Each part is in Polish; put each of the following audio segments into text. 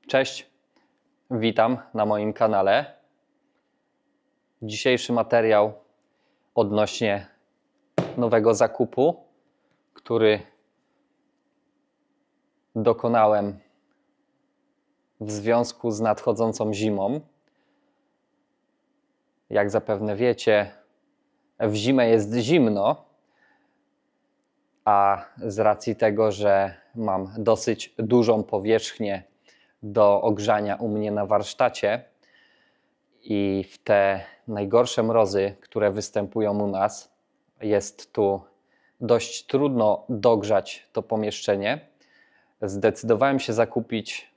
Cześć, witam na moim kanale. Dzisiejszy materiał odnośnie nowego zakupu, który dokonałem w związku z nadchodzącą zimą. Jak zapewne wiecie, w zimę jest zimno, a z racji tego, że mam dosyć dużą powierzchnię do ogrzania u mnie na warsztacie i w te najgorsze mrozy, które występują u nas, jest tu dość trudno dogrzać to pomieszczenie. Zdecydowałem się zakupić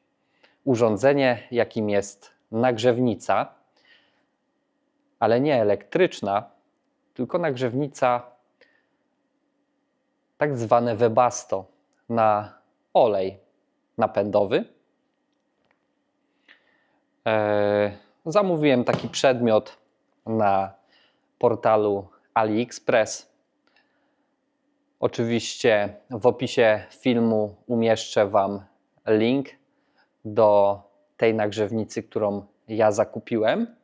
urządzenie, jakim jest nagrzewnica, ale nie elektryczna, tylko nagrzewnica tak zwane Webasto na olej napędowy. Zamówiłem taki przedmiot na portalu AliExpress. Oczywiście w opisie filmu umieszczę Wam link do tej nagrzewnicy, którą ja zakupiłem.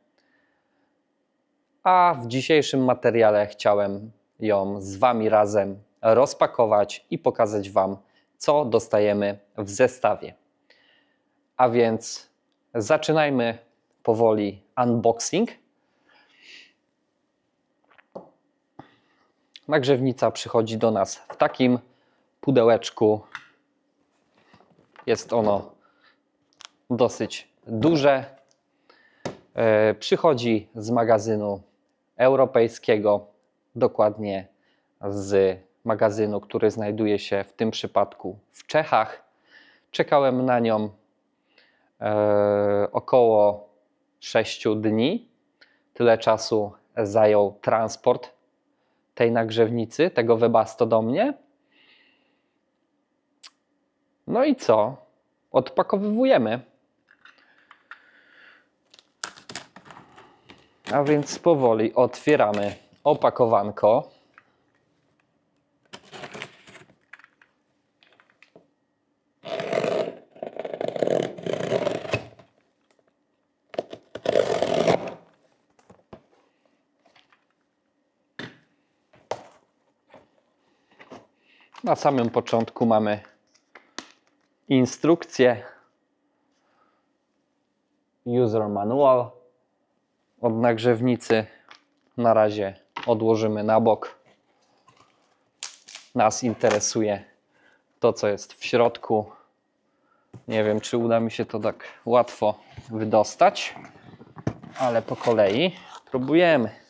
A w dzisiejszym materiale chciałem ją z Wami razem rozpakować i pokazać Wam, co dostajemy w zestawie. A więc zaczynajmy powoli unboxing. Nagrzewnica przychodzi do nas w takim pudełeczku. Jest ono dosyć duże. Przychodzi z magazynu europejskiego, dokładnie z magazynu, który znajduje się w tym przypadku w Czechach. Czekałem na nią około 6 dni. Tyle czasu zajął transport tej nagrzewnicy, tego Webasto do mnie. No i co? Odpakowywujemy. A więc powoli otwieramy opakowanko. Na samym początku mamy instrukcję, user manual od nagrzewnicy. Na razie odłożymy na bok. Nas interesuje to, co jest w środku. Nie wiem, czy uda mi się to tak łatwo wydostać, ale po kolei próbujemy.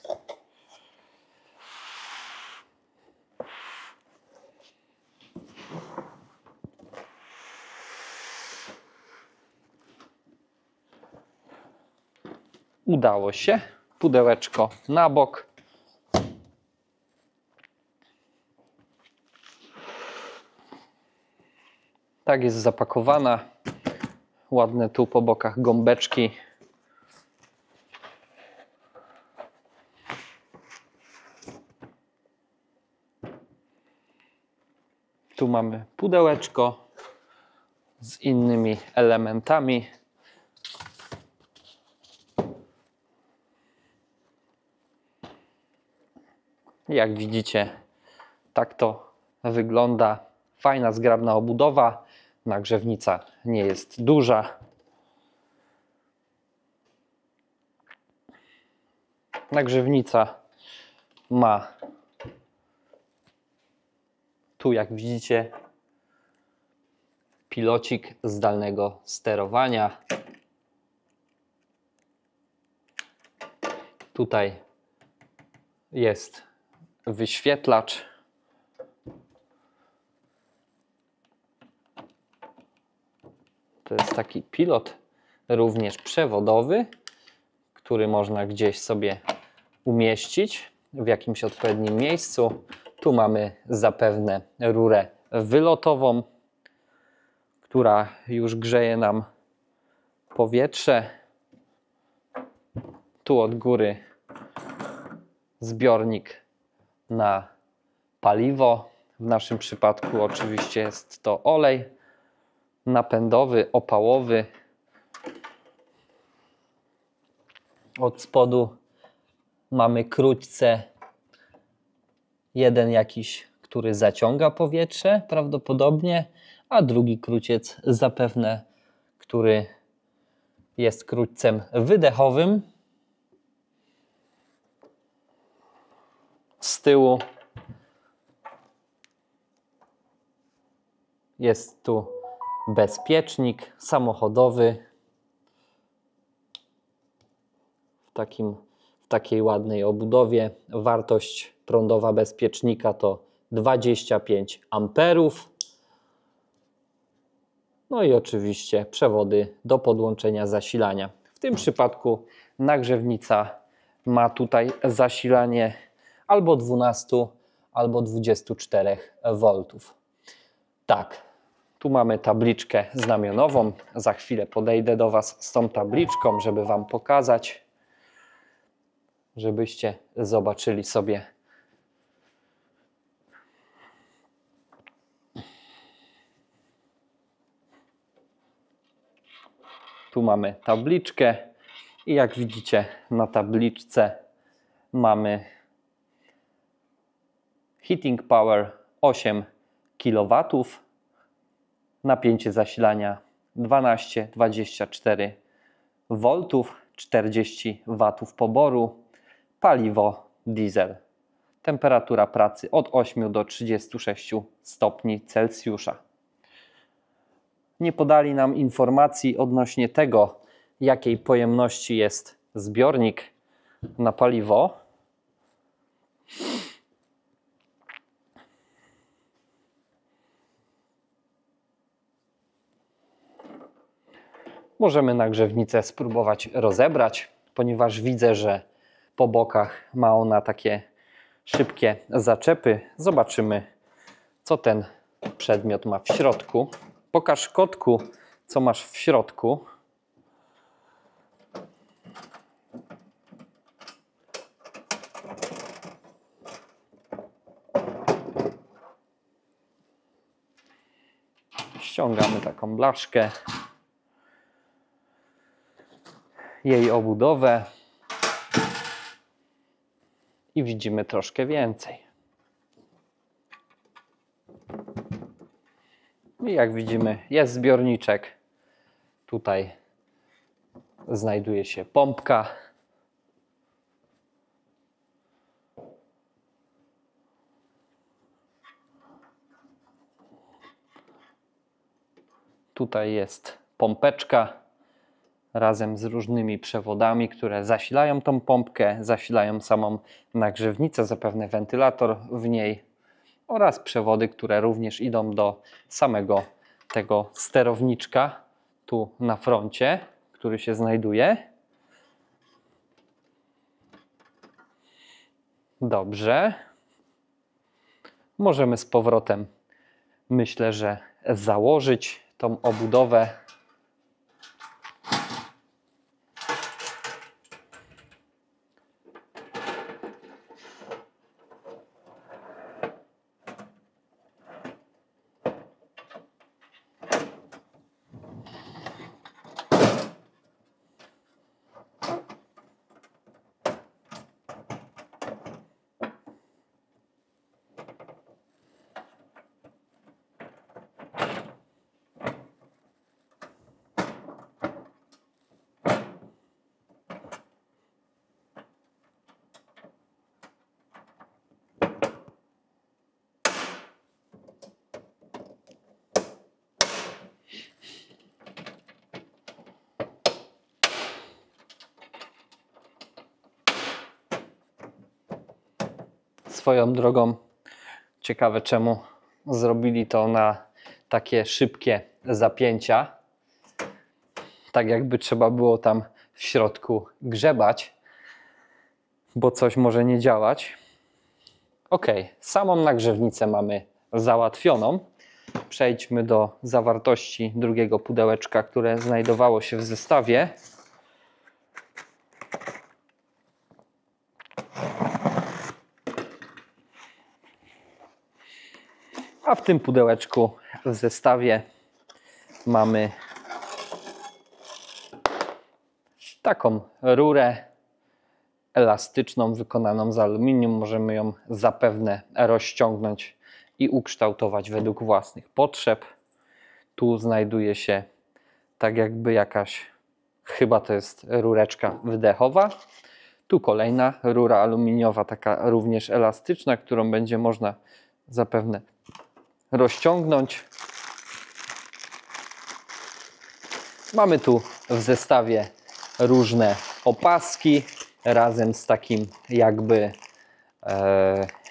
Udało się. Pudełeczko na bok. Tak jest zapakowana. Ładne tu po bokach gąbeczki. Tu mamy pudełeczko z innymi elementami. Jak widzicie, tak to wygląda. Fajna, zgrabna obudowa. Nagrzewnica nie jest duża. Nagrzewnica ma tu, jak widzicie, pilocik zdalnego sterowania. Tutaj jest wyświetlacz. To jest taki pilot również przewodowy, który można gdzieś sobie umieścić w jakimś odpowiednim miejscu. Tu mamy zapewne rurę wylotową, która już grzeje nam powietrze. Tu od góry zbiornik na paliwo. W naszym przypadku oczywiście jest to olej napędowy, opałowy. Od spodu mamy krótce jeden jakiś, który zaciąga powietrze prawdopodobnie, a drugi króciec zapewne, który jest krótcem wydechowym. Z tyłu jest tu bezpiecznik samochodowy w takiej ładnej obudowie. Wartość prądowa bezpiecznika to 25 amperów. No i oczywiście przewody do podłączenia zasilania. W tym przypadku nagrzewnica ma tutaj zasilanie albo 12, albo 24 V. Tak, tu mamy tabliczkę znamionową. Za chwilę podejdę do Was z tą tabliczką, żeby Wam pokazać, żebyście zobaczyli sobie. Tu mamy tabliczkę i jak widzicie na tabliczce mamy heating power 8 kW, napięcie zasilania 12-24 V, 40 W poboru, paliwo diesel. Temperatura pracy od 8 do 36 stopni Celsjusza. Nie podali nam informacji odnośnie tego, jakiej pojemności jest zbiornik na paliwo. Możemy nagrzewnicę spróbować rozebrać, ponieważ widzę, że po bokach ma ona takie szybkie zaczepy. Zobaczymy, co ten przedmiot ma w środku. Pokaż, kotku, co masz w środku. Ściągamy taką blaszkę, jej obudowę i widzimy troszkę więcej. I jak widzimy, jest zbiorniczek. Tutaj znajduje się pompka. Tutaj jest pompeczka razem z różnymi przewodami, które zasilają tą pompkę, zasilają samą nagrzewnicę, zapewne wentylator w niej oraz przewody, które również idą do samego tego sterowniczka tu na froncie, który się znajduje. Dobrze. Możemy z powrotem, myślę, że założyć tą obudowę. Swoją drogą, ciekawe czemu zrobili to na takie szybkie zapięcia. Tak jakby trzeba było tam w środku grzebać, bo coś może nie działać. Ok, samą nagrzewnicę mamy załatwioną. Przejdźmy do zawartości drugiego pudełeczka, które znajdowało się w zestawie. A w tym pudełeczku w zestawie mamy taką rurę elastyczną, wykonaną z aluminium. Możemy ją zapewne rozciągnąć i ukształtować według własnych potrzeb. Tu znajduje się tak jakby jakaś, chyba to jest rureczka wydechowa. Tu kolejna rura aluminiowa, taka również elastyczna, którą będzie można zapewne rozciągnąć. Mamy tu w zestawie różne opaski razem z takim jakby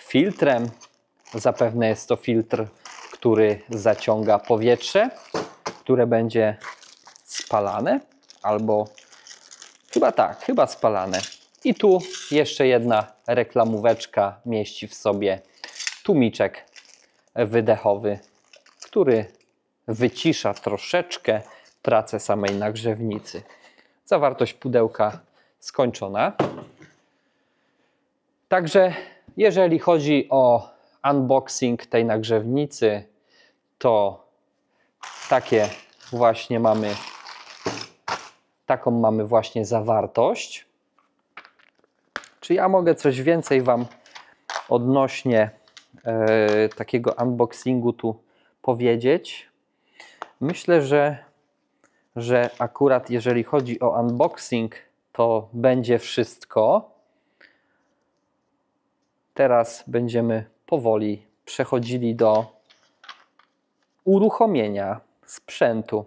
filtrem. Zapewne jest to filtr, który zaciąga powietrze, które będzie spalane, albo chyba spalane. I tu jeszcze jedna reklamóweczka mieści w sobie tłumiczek wydechowy, który wycisza troszeczkę pracę samej nagrzewnicy. Zawartość pudełka skończona. Także jeżeli chodzi o unboxing tej nagrzewnicy, to taką mamy właśnie zawartość. Czy ja mogę coś więcej Wam odnośnie takiego unboxingu tu powiedzieć? Myślę, że akurat jeżeli chodzi o unboxing, to będzie wszystko. Teraz będziemy powoli przechodzili do uruchomienia sprzętu.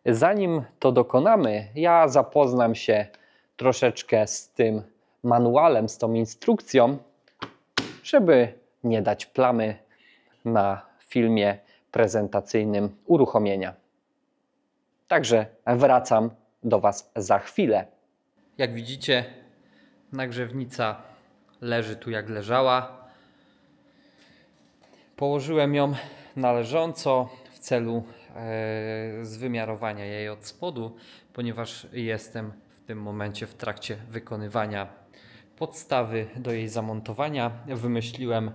Zanim to dokonamy, ja zapoznam się troszeczkę z tym manualem, z tą instrukcją, żeby nie dać plamy na filmie prezentacyjnym uruchomienia. Także wracam do Was za chwilę. Jak widzicie, nagrzewnica leży tu jak leżała. Położyłem ją należąco w celu zwymiarowania jej od spodu, ponieważ jestem w tym momencie w trakcie wykonywania podstawy do jej zamontowania. Wymyśliłem,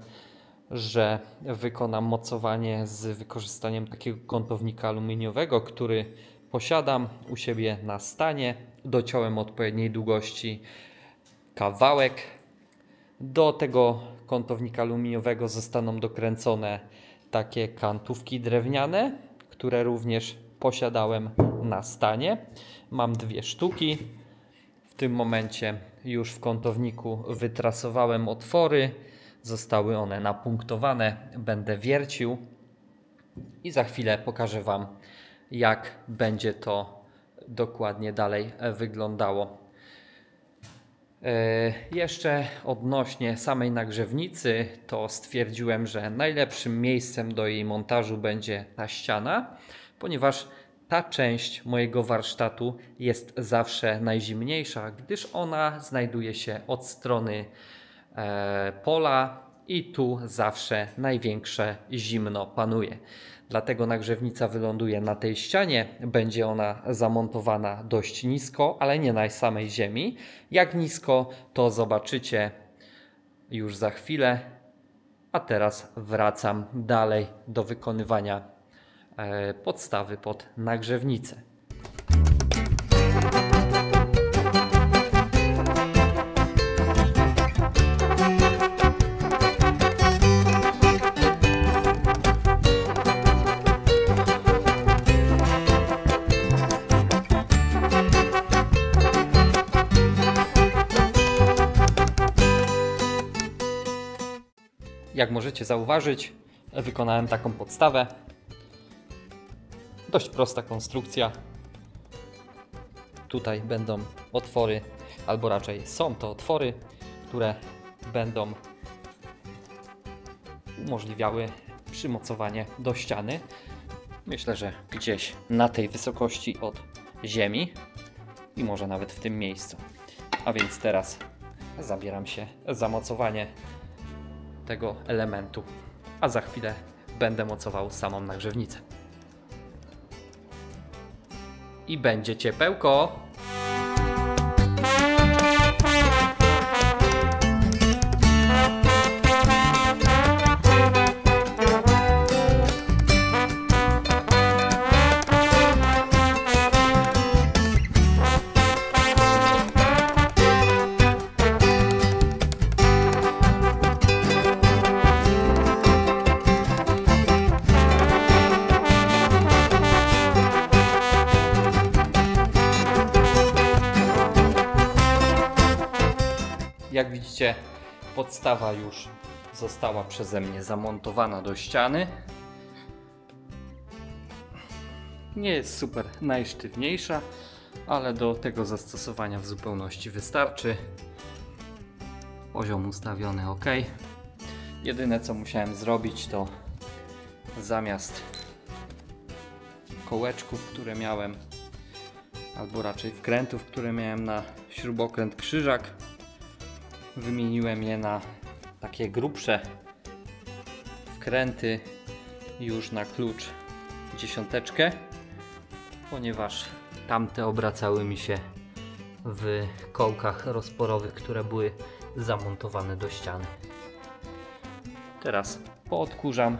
że wykonam mocowanie z wykorzystaniem takiego kątownika aluminiowego, który posiadam u siebie na stanie. Dociąłem odpowiedniej długości kawałek. Do tego kątownika aluminiowego zostaną dokręcone takie kantówki drewniane, które również posiadałem na stanie. Mam 2 sztuki. W tym momencie już w kątowniku wytrasowałem otwory. Zostały one napunktowane. Będę wiercił i za chwilę pokażę Wam, jak będzie to dokładnie dalej wyglądało. Jeszcze odnośnie samej nagrzewnicy, to stwierdziłem, że najlepszym miejscem do jej montażu będzie ta ściana, ponieważ ta część mojego warsztatu jest zawsze najzimniejsza, gdyż ona znajduje się od strony pola i tu zawsze największe zimno panuje. Dlatego nagrzewnica wyląduje na tej ścianie. Będzie ona zamontowana dość nisko, ale nie na samej ziemi. Jak nisko, to zobaczycie już za chwilę. A teraz wracam dalej do wykonywania podstawy pod nagrzewnicę. Jak możecie zauważyć, wykonałem taką podstawę. Dość prosta konstrukcja. Tutaj będą otwory, albo raczej są to otwory, które będą umożliwiały przymocowanie do ściany. Myślę, że gdzieś na tej wysokości od ziemi i może nawet w tym miejscu. A więc teraz zabieram się za mocowanie tego elementu, a za chwilę będę mocował samą nagrzewnicę. I będzie ciepełko! Jak widzicie, podstawa już została przeze mnie zamontowana do ściany. Nie jest super najsztywniejsza, ale do tego zastosowania w zupełności wystarczy. Poziom ustawiony ok. Jedyne co musiałem zrobić, to zamiast kołeczków, które miałem, albo raczej wkrętów, które miałem na śrubokręt krzyżak, wymieniłem je na takie grubsze wkręty już na klucz dziesiąteczkę, ponieważ tamte obracały mi się w kołkach rozporowych, które były zamontowane do ściany. Teraz poodkurzam,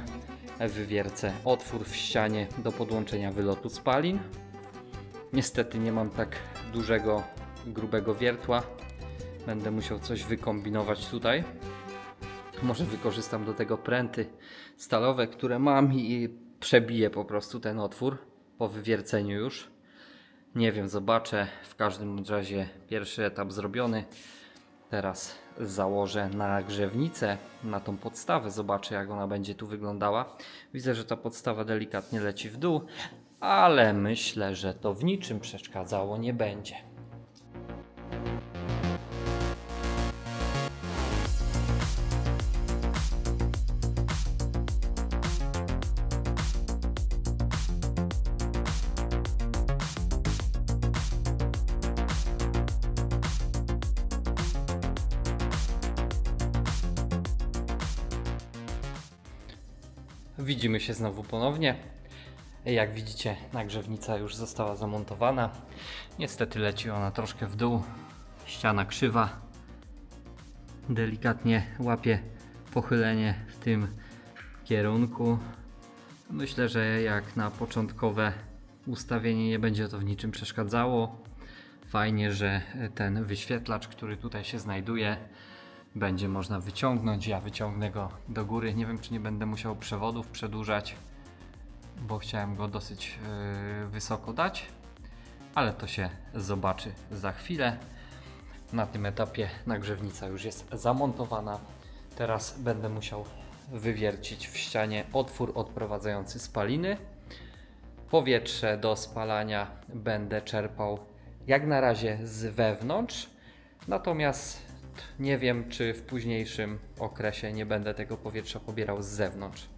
wywiercę otwór w ścianie do podłączenia wylotu spalin. Niestety nie mam tak dużego, grubego wiertła. Będę musiał coś wykombinować tutaj. Może wykorzystam do tego pręty stalowe, które mam, i przebiję po prostu ten otwór po wywierceniu już. Nie wiem, zobaczę. W każdym razie pierwszy etap zrobiony. Teraz założę nagrzewnicę na tą podstawę. Zobaczę, jak ona będzie tu wyglądała. Widzę, że ta podstawa delikatnie leci w dół, ale myślę, że to w niczym przeszkadzało nie będzie. Widzimy się znowu ponownie. Jak widzicie, nagrzewnica już została zamontowana. Niestety leci ona troszkę w dół. Ściana krzywa. Delikatnie łapie pochylenie w tym kierunku. Myślę, że jak na początkowe ustawienie nie będzie to w niczym przeszkadzało. Fajnie, że ten wyświetlacz, który tutaj się znajduje, będzie można wyciągnąć. Ja wyciągnę go do góry. Nie wiem, czy nie będę musiał przewodów przedłużać, bo chciałem go dosyć wysoko dać, ale to się zobaczy za chwilę. Na tym etapie nagrzewnica już jest zamontowana. Teraz będę musiał wywiercić w ścianie otwór odprowadzający spaliny. Powietrze do spalania będę czerpał jak na razie z wewnątrz, natomiast nie wiem, czy w późniejszym okresie nie będę tego powietrza pobierał z zewnątrz.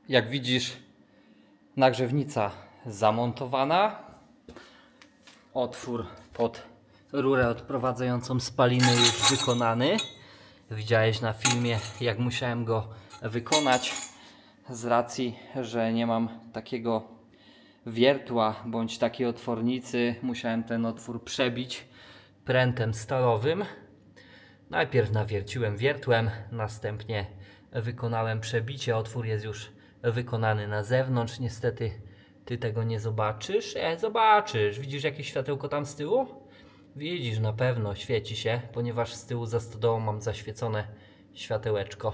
Jak widzisz, nagrzewnica zamontowana. Otwór pod rurę odprowadzającą spaliny już wykonany. Widziałeś na filmie, jak musiałem go wykonać. Z racji, że nie mam takiego wiertła bądź takiej otwornicy, musiałem ten otwór przebić prętem stalowym. Najpierw nawierciłem wiertłem, następnie wykonałem przebicie. Otwór jest już wykonany na zewnątrz. Niestety ty tego nie zobaczysz. Zobaczysz. Widzisz jakieś światełko tam z tyłu? Widzisz, na pewno świeci się, ponieważ z tyłu za stodołą mam zaświecone światełeczko.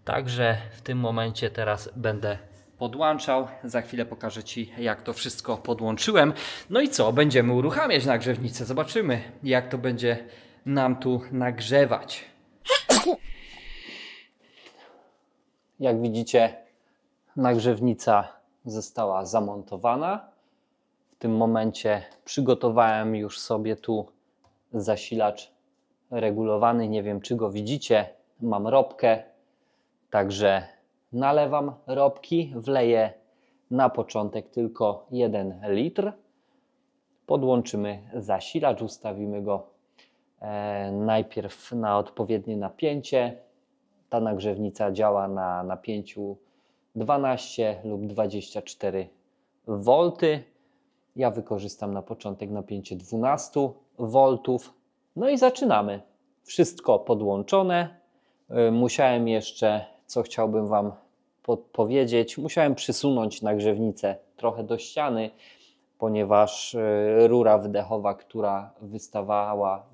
Także w tym momencie teraz będę podłączał. Za chwilę pokażę Ci, jak to wszystko podłączyłem. No i co? Będziemy uruchamiać nagrzewnicę. Zobaczymy, jak to będzie nam tu nagrzewać. Jak widzicie, nagrzewnica została zamontowana. W tym momencie przygotowałem już sobie tu zasilacz regulowany. Nie wiem, czy go widzicie. Mam ropkę, także nalewam ropki. Wleję na początek tylko 1 litr. Podłączymy zasilacz, ustawimy go najpierw na odpowiednie napięcie. Ta nagrzewnica działa na napięciu 12 lub 24 V. Ja wykorzystam na początek napięcie 12 V. No i zaczynamy. Wszystko podłączone. Musiałem jeszcze, co chciałbym Wam powiedzieć, musiałem przysunąć nagrzewnicę trochę do ściany, ponieważ rura wydechowa, która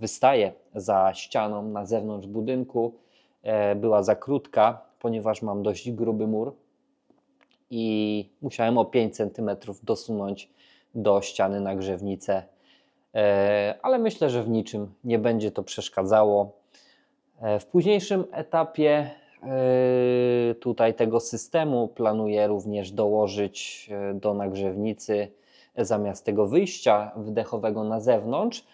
wystaje za ścianą na zewnątrz budynku, była za krótka, ponieważ mam dość gruby mur i musiałem o 5 cm dosunąć do ściany nagrzewnicę, ale myślę, że w niczym nie będzie to przeszkadzało. W późniejszym etapie tutaj tego systemu planuję również dołożyć do nagrzewnicy zamiast tego wyjścia wydechowego na zewnątrz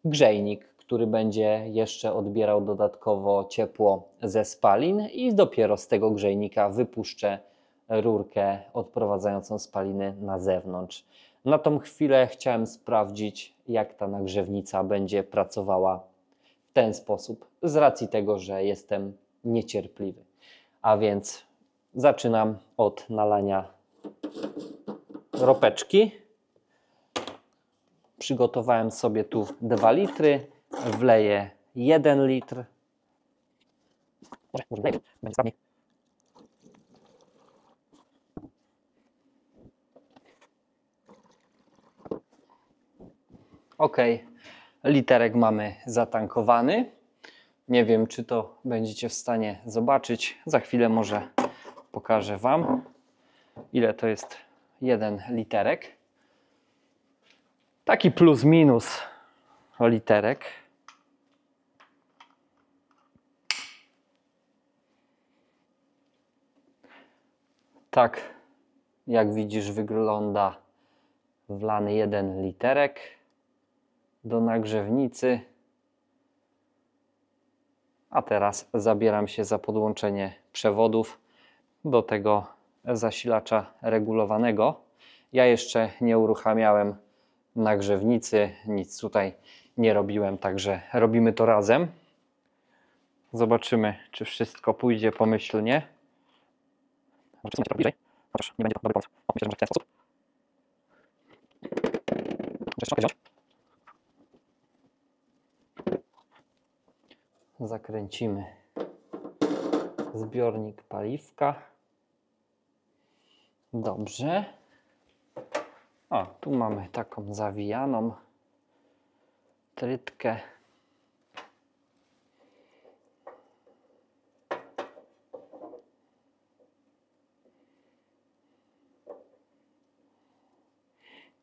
grzejnik, który będzie jeszcze odbierał dodatkowo ciepło ze spalin i dopiero z tego grzejnika wypuszczę rurkę odprowadzającą spaliny na zewnątrz. Na tą chwilę chciałem sprawdzić, jak ta nagrzewnica będzie pracowała w ten sposób, z racji tego, że jestem niecierpliwy. A więc zaczynam od nalania ropeczki. Przygotowałem sobie tu 2 litry, wleję 1 litr. Może wleję, będzie sprawniej. Ok, literek mamy zatankowany. Nie wiem, czy to będziecie w stanie zobaczyć. Za chwilę może pokażę Wam, ile to jest 1 literek. Taki plus minus literek. Tak, jak widzisz, wygląda wlany 1 literek do nagrzewnicy. A teraz zabieram się za podłączenie przewodów do tego zasilacza regulowanego. Ja jeszcze nie uruchamiałem nagrzewnicy, nic tutaj nie robiłem, także robimy to razem. Zobaczymy, czy wszystko pójdzie pomyślnie. Może przesunąć to bliżej, chociaż nie będzie to dobry pomysł. Myślę, że może w ten sposób. Muszę jeszcze wziąć. Zakręcimy zbiornik paliwka. Dobrze. O, tu mamy taką zawijaną trytkę.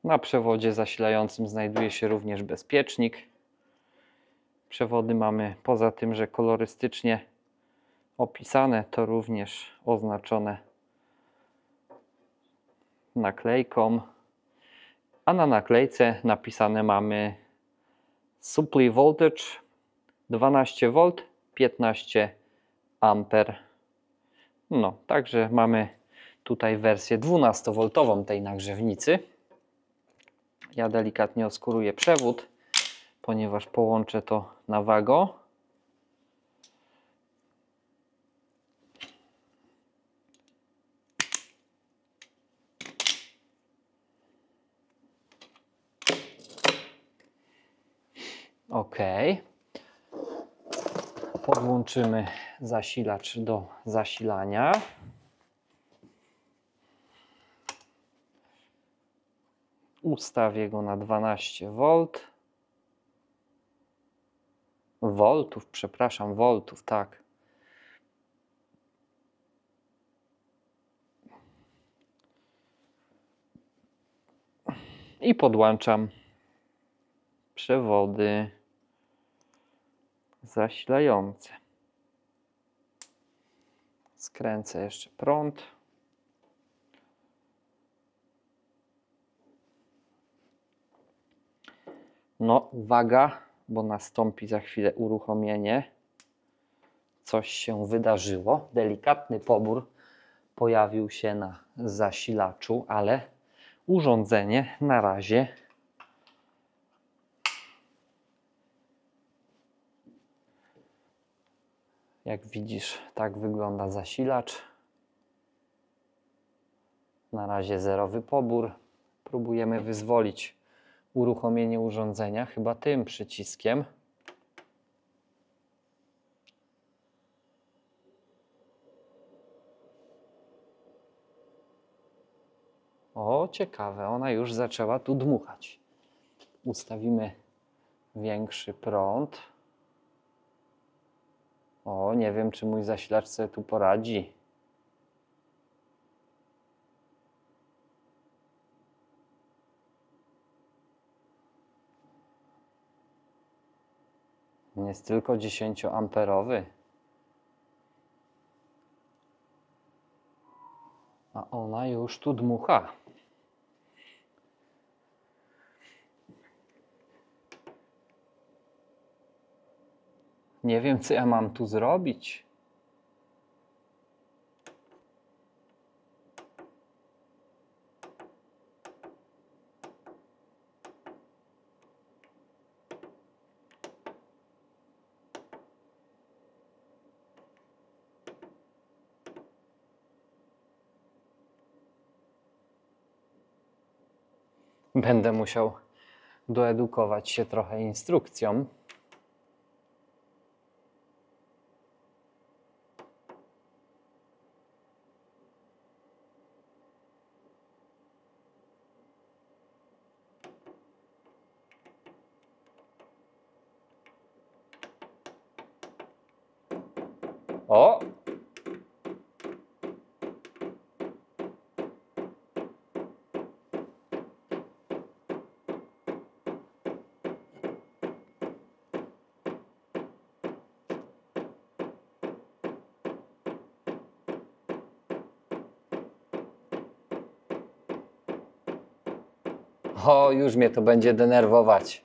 Na przewodzie zasilającym znajduje się również bezpiecznik. Przewody mamy, poza tym, że kolorystycznie opisane, to również oznaczone naklejką. A na naklejce napisane mamy Supply Voltage 12V 15 A. No, także mamy tutaj wersję 12V tej nagrzewnicy. Ja delikatnie oskuruję przewód, ponieważ połączę to na wago. OK. Podłączymy zasilacz do zasilania. Ustawię go na 12V. Voltów, przepraszam, voltów, tak. I podłączam przewody zasilające. Skręcę jeszcze prąd. No, uwaga, bo nastąpi za chwilę uruchomienie. Coś się wydarzyło. Delikatny pobór pojawił się na zasilaczu, ale urządzenie na razie Jak widzisz, tak wygląda zasilacz. Na razie zerowy pobór. Próbujemy wyzwolić uruchomienie urządzenia, chyba tym przyciskiem. O, ciekawe, ona już zaczęła tu dmuchać. Ustawimy większy prąd. O, nie wiem, czy mój zasilacz sobie tu poradzi. Jest tylko 10-amperowy. A ona już tu dmucha. Nie wiem, co ja mam tu zrobić. Będę musiał doedukować się trochę instrukcją. O! O, już mnie to będzie denerwować.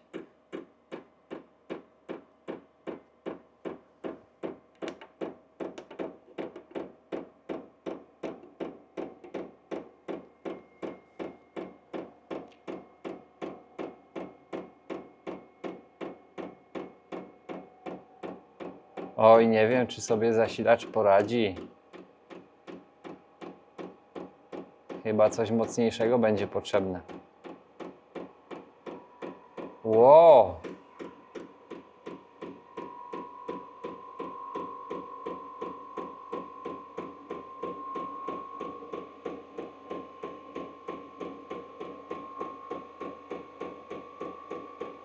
Oj, nie wiem, czy sobie zasilacz poradzi. Chyba coś mocniejszego będzie potrzebne. Wow!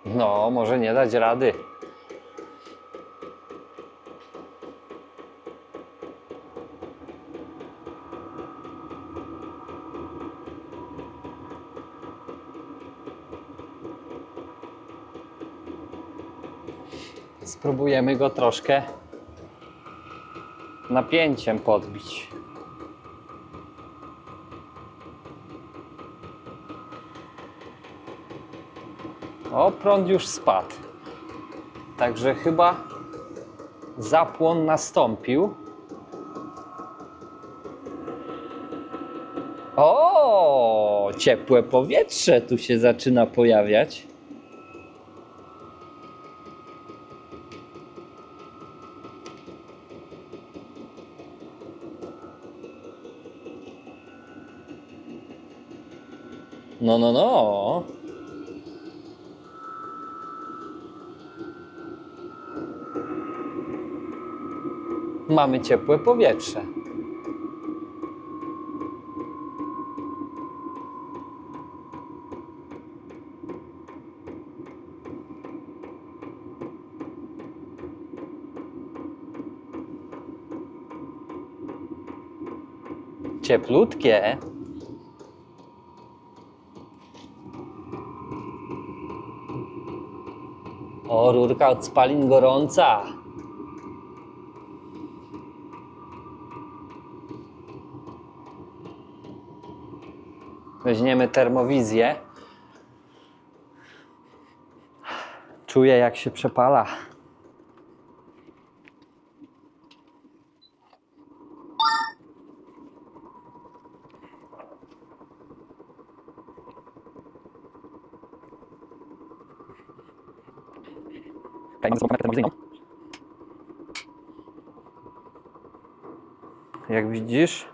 No, może nie dać rady. Spróbujemy go troszkę napięciem podbić. O, prąd już spadł. Także chyba zapłon nastąpił. O, ciepłe powietrze tu się zaczyna pojawiać. No, no, no. Mamy ciepłe powietrze. Cieplutkie. O, rurka od spalin gorąca. Weźmiemy termowizję. Czuję, jak się przepala. Dajmy sobie kamerę termowizyjną. Jak widzisz,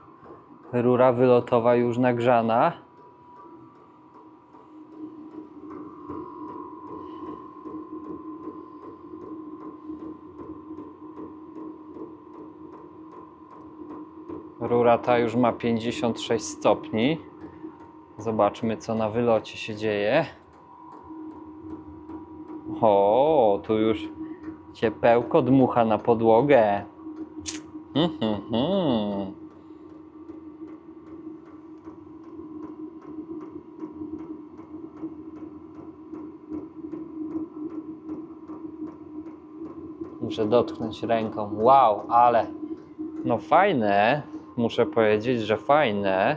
rura wylotowa już nagrzana. Rura ta już ma 56 stopni. Zobaczmy, co na wylocie się dzieje. O, tu już ciepełko dmucha na podłogę. Muszę dotknąć ręką. Wow, ale no fajne. Muszę powiedzieć, że fajne.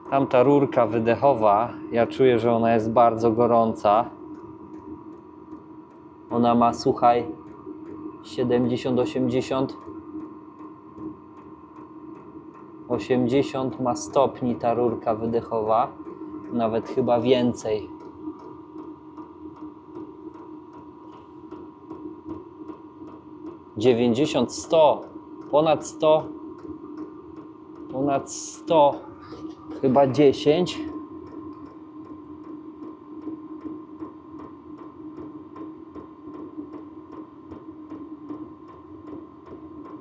Tamta rurka wydechowa, ja czuję, że ona jest bardzo gorąca. Ona ma, słuchaj, 70-80. 80 ma stopni ta rurka wydechowa. Nawet chyba więcej. Dziewięćdziesiąt, 100, ponad 100, ponad 100, chyba 10.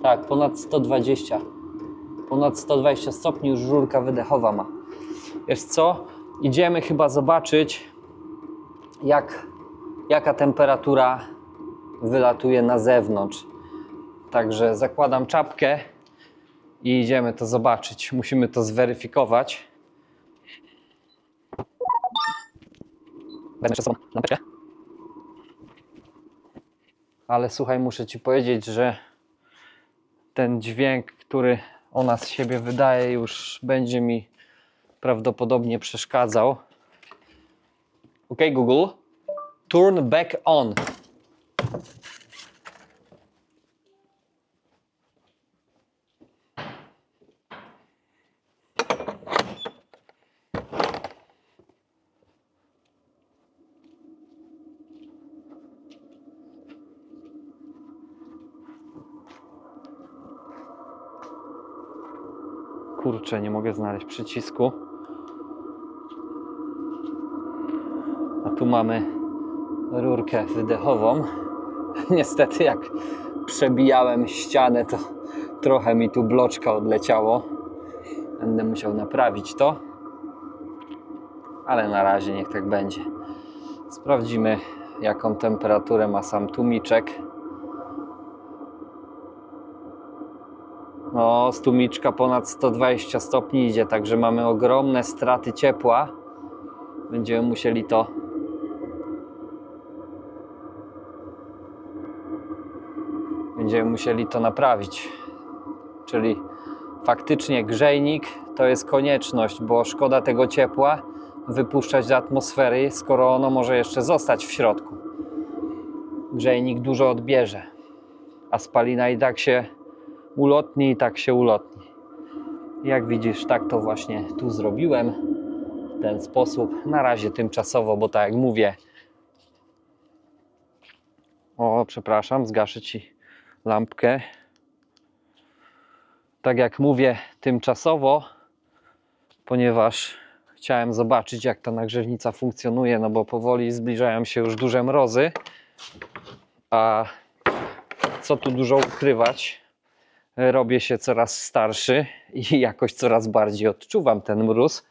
Tak, ponad 120. Ponad 120 stopni już rurka wydechowa ma. Wiesz co? Idziemy chyba zobaczyć, jaka temperatura wylatuje na zewnątrz. Także zakładam czapkę i idziemy to zobaczyć. Musimy to zweryfikować. Wezmę jeszcze sobą lampeczkę. Ale słuchaj, muszę Ci powiedzieć, że ten dźwięk, który ona z siebie wydaje, już będzie mi prawdopodobnie przeszkadzał. OK, Google, turn back on. Kurczę, nie mogę znaleźć przycisku. A tu mamy rurkę wydechową. Niestety, jak przebijałem ścianę, to trochę mi tu bloczka odleciało. Będę musiał naprawić to. Ale na razie niech tak będzie. Sprawdzimy, jaką temperaturę ma sam tłumiczek. No, z tłumiczka ponad 120 stopni idzie, także mamy ogromne straty ciepła. Będziemy musieli to naprawić. Czyli faktycznie grzejnik to jest konieczność, bo szkoda tego ciepła wypuszczać do atmosfery, skoro ono może jeszcze zostać w środku. Grzejnik dużo odbierze, a spalina i tak się ulotni, i tak się ulotni. Jak widzisz, tak to właśnie tu zrobiłem. W ten sposób, na razie tymczasowo, bo tak jak mówię... O, przepraszam, zgaszę Ci lampkę. Tak jak mówię, tymczasowo, ponieważ chciałem zobaczyć, jak ta nagrzewnica funkcjonuje, no bo powoli zbliżają się już duże mrozy. A co tu dużo ukrywać, robię się coraz starszy i jakoś coraz bardziej odczuwam ten mróz.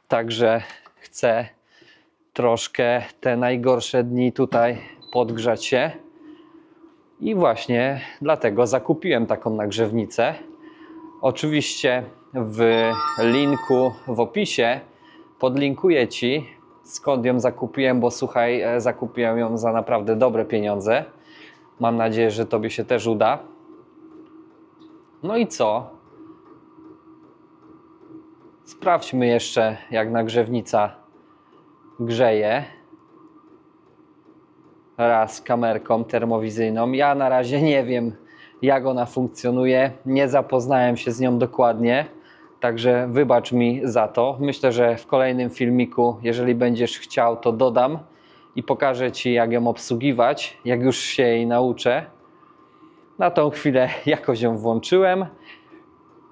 Także chcę troszkę te najgorsze dni tutaj podgrzać się. I właśnie dlatego zakupiłem taką nagrzewnicę. Oczywiście w linku w opisie podlinkuję Ci, skąd ją zakupiłem, bo słuchaj, zakupiłem ją za naprawdę dobre pieniądze. Mam nadzieję, że Tobie się też uda. No i co? Sprawdźmy jeszcze, jak nagrzewnica grzeje. Raz kamerką termowizyjną. Ja na razie nie wiem, jak ona funkcjonuje. Nie zapoznałem się z nią dokładnie. Także wybacz mi za to. Myślę, że w kolejnym filmiku, jeżeli będziesz chciał, to dodam i pokażę Ci, jak ją obsługiwać, jak już się jej nauczę. Na tą chwilę jakoś ją włączyłem.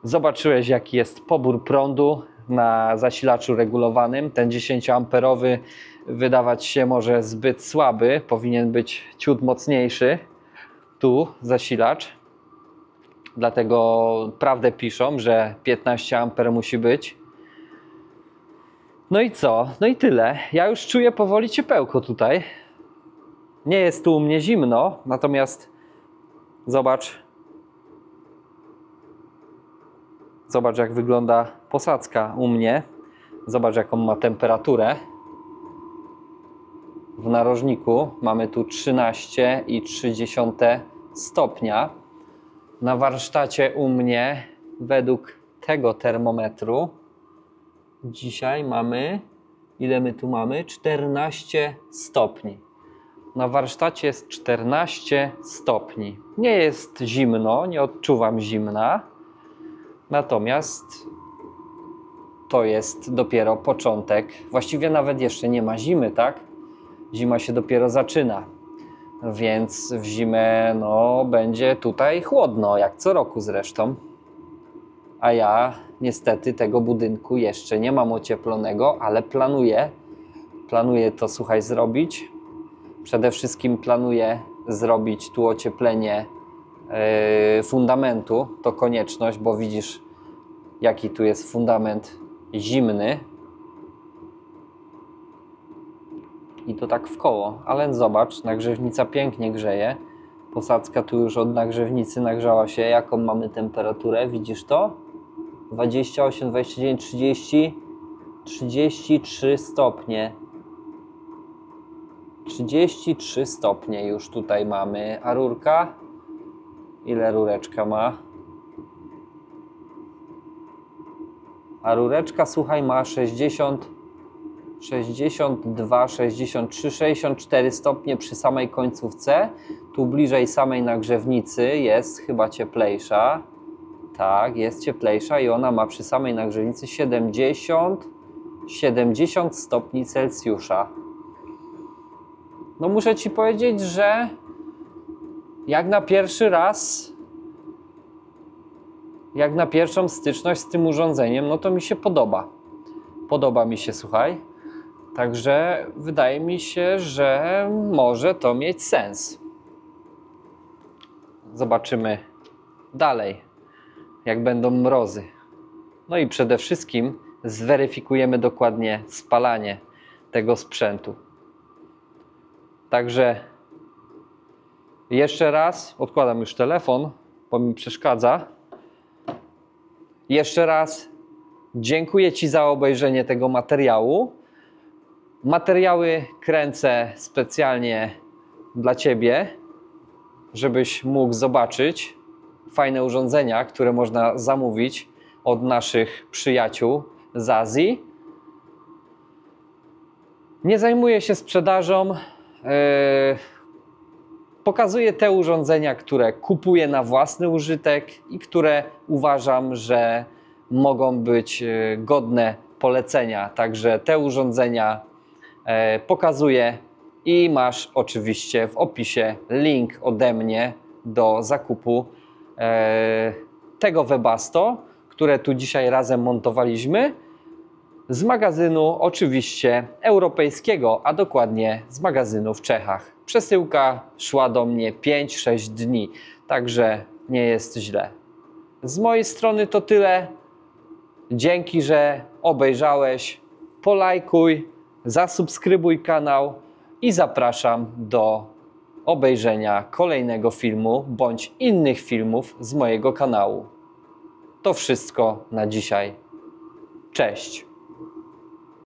Zobaczyłeś, jaki jest pobór prądu na zasilaczu regulowanym. Ten 10-amperowy wydawać się może zbyt słaby, powinien być ciut mocniejszy. Tu zasilacz. Dlatego prawdę piszą, że 15 A musi być. No i co? No i tyle. Ja już czuję powoli ciepełko tutaj. Nie jest tu u mnie zimno, natomiast zobacz, jak wygląda posadzka u mnie. Zobacz, jaką ma temperaturę. W narożniku mamy tu 13,3 stopnia. Na warsztacie u mnie według tego termometru dzisiaj mamy, ile my tu mamy? 14 stopni. Na warsztacie jest 14 stopni. Nie jest zimno, nie odczuwam zimna. Natomiast to jest dopiero początek. Właściwie nawet jeszcze nie ma zimy, tak? Zima się dopiero zaczyna. Więc w zimę no, będzie tutaj chłodno, jak co roku zresztą. A ja niestety tego budynku jeszcze nie mam ocieplonego, ale planuję to, słuchaj, zrobić. Przede wszystkim planuję zrobić tu ocieplenie fundamentu. To konieczność, bo widzisz, jaki tu jest fundament zimny. I to tak w koło, ale zobacz, nagrzewnica pięknie grzeje. Posadzka tu już od nagrzewnicy nagrzała się. Jaką mamy temperaturę? Widzisz to? 28, 29, 30, 33 stopnie. 33 stopnie już tutaj mamy. A rurka? Ile rureczka ma? A rureczka, słuchaj, ma 62, 63, 64 stopnie przy samej końcówce. Tu bliżej samej nagrzewnicy jest chyba cieplejsza. Tak, jest cieplejsza i ona ma przy samej nagrzewnicy 70 stopni Celsjusza. No muszę Ci powiedzieć, że jak na pierwszy raz, jak na pierwszą styczność z tym urządzeniem, no to mi się podoba. Podoba mi się, słuchaj. Także wydaje mi się, że może to mieć sens. Zobaczymy dalej, jak będą mrozy. No i przede wszystkim zweryfikujemy dokładnie spalanie tego sprzętu. Także jeszcze raz odkładam już telefon, bo mi przeszkadza. Jeszcze raz dziękuję Ci za obejrzenie tego materiału. Materiały kręcę specjalnie dla Ciebie, żebyś mógł zobaczyć fajne urządzenia, które można zamówić od naszych przyjaciół z Azji. Nie zajmuję się sprzedażą. Pokazuję te urządzenia, które kupuję na własny użytek i które uważam, że mogą być godne polecenia. Także te urządzenia pokazuję i masz oczywiście w opisie link ode mnie do zakupu tego Webasto, które tu dzisiaj razem montowaliśmy, z magazynu oczywiście europejskiego, a dokładnie z magazynu w Czechach. Przesyłka szła do mnie 5-6 dni, także nie jest źle. Z mojej strony to tyle. Dzięki, że obejrzałeś. Polajkuj, zasubskrybuj kanał i zapraszam do obejrzenia kolejnego filmu bądź innych filmów z mojego kanału. To wszystko na dzisiaj. Cześć!